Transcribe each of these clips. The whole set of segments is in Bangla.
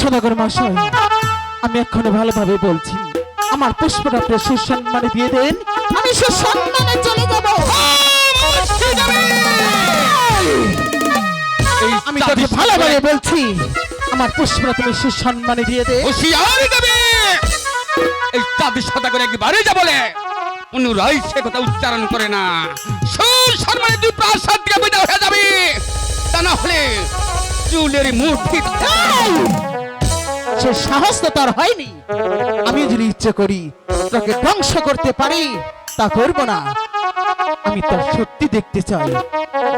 সদাগর মশাই, আমি এখনো ভালোভাবে বলছি, আমার পুষ্পটা আপনি সুসম্মানে দিয়ে দেন, আমি সুসম্মানে চলে যাব। আমি তোকে ভালোভাবে বলছি, আমার পুষ্পটা তুমি সুসম্মানে দিয়ে দে। এই চাঁদের সদাগর একবারে যা বলে অনুরাই সে কথা উচ্চারণ করে না, সুসম্মানে তুই প্রাসাদ থেকে বিদায় হয়ে যাবি, তা না হলে চুলের মুঠি সে সাহস তো তার হয়নি। আমি যদি ইচ্ছে করি তোকে ধ্বংস করতে পারি তা করব না। আমি তার সত্যি দেখতে চাই।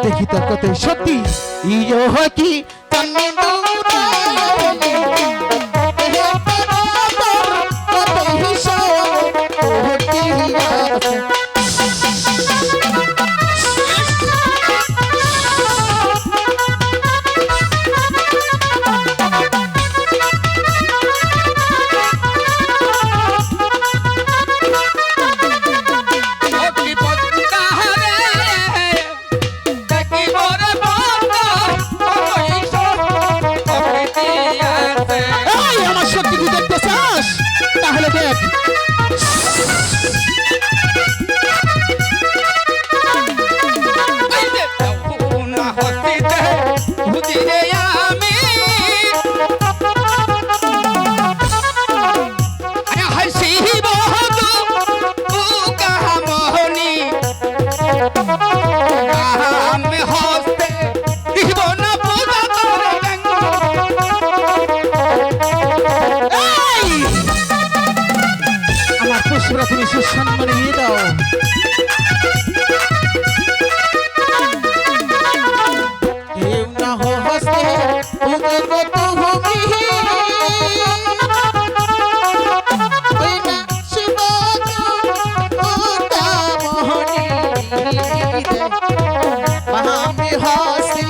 দেখি তার কত সত্যি। ইয়ো কি চাঁদনি দৌড়ে কত হিসাব করতে আছে। অতি পদ্মা রে, দেখিব রে পদ্মা, কতই প্রকৃতি আছে। এই আমার সত্যি কি দেখতে চাস? তাহলে দেখ। এই যে যমুনা হস্তিতে খুঁজিরে আমি, হাসিব মোহনি আমি হস্তে দিব না পূজা করে এই! আমার পুষ্পরা তুমি সুসম্মানে নিয়ে দাও। কেউ না হস্তে উগে কত ভূমি ওই না শিব ওটা মোহনী আমি হস্তে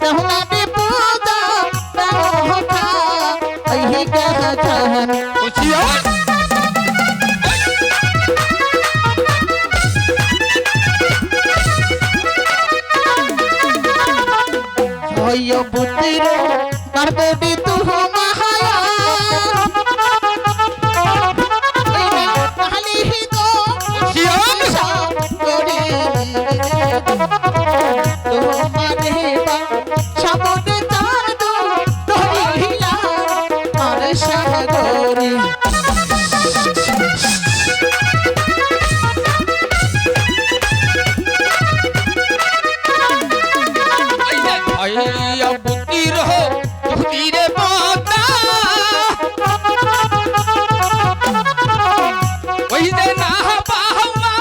তাহলে বিপদা তাহা এই কথা হুঁশিয়ার হয় বুদ্ধির পার্বতী তুহ মাহায়া কালি গো হুঁশিয়ার করে তোমারে সাবনে তার দো ধরিয়া আর সাগরে বুদ্ধির বুদ্ধিরে পদ্মা ওই যে না পাহমা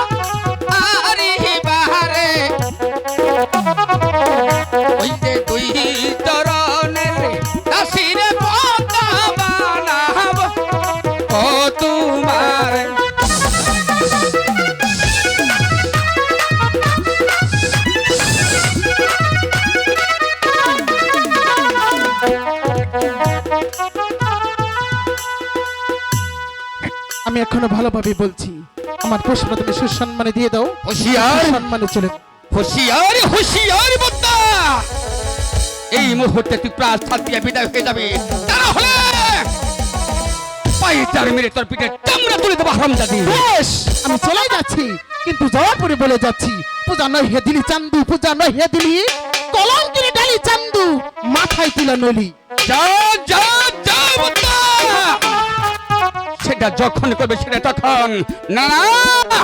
আরে বাহারে ওই যে দুই চরণের দাসিরে পদ্মা বানাব ও তোমার আমি এখনো ভালোভাবে বলছি। আমার প্রশ্ন তুমি সুসম্মানে দিয়ে দাও। হুঁশিয়ার সম্মানে চলে হুঁশিয়ার হুঁশিয়ার বদ্দা এই মুহূর্তে তুই প্রাসাদ দিয়ে বিদায় হয়ে যাবে, তা না হলে পাইটার মেরে তোর পিঠে চামড়া তুলে দেবো হারামজাদি। বেশ, আমি চলে যাচ্ছি, কিন্তু যাওয়ার পরে বলে যাচ্ছি পূজা নয় হে দিলি চান্দু, পূজা নয় হে দিলি কলঙ্কিনী ডালি চান্দু, মাথায় তুলা নলি। যা যা যা বদ্দা, সেটা যখন করবে সেটা তখন না না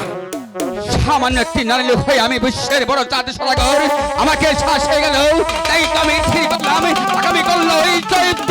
সামান্য একটি নারী লোক হয়ে আমি বিশ্বের বড় চাঁদ সদাগর, আমাকে শ্বাস হয়ে গেল, তাই তো আমি ঠিক করলাম আগামী করলো এই চৈত্র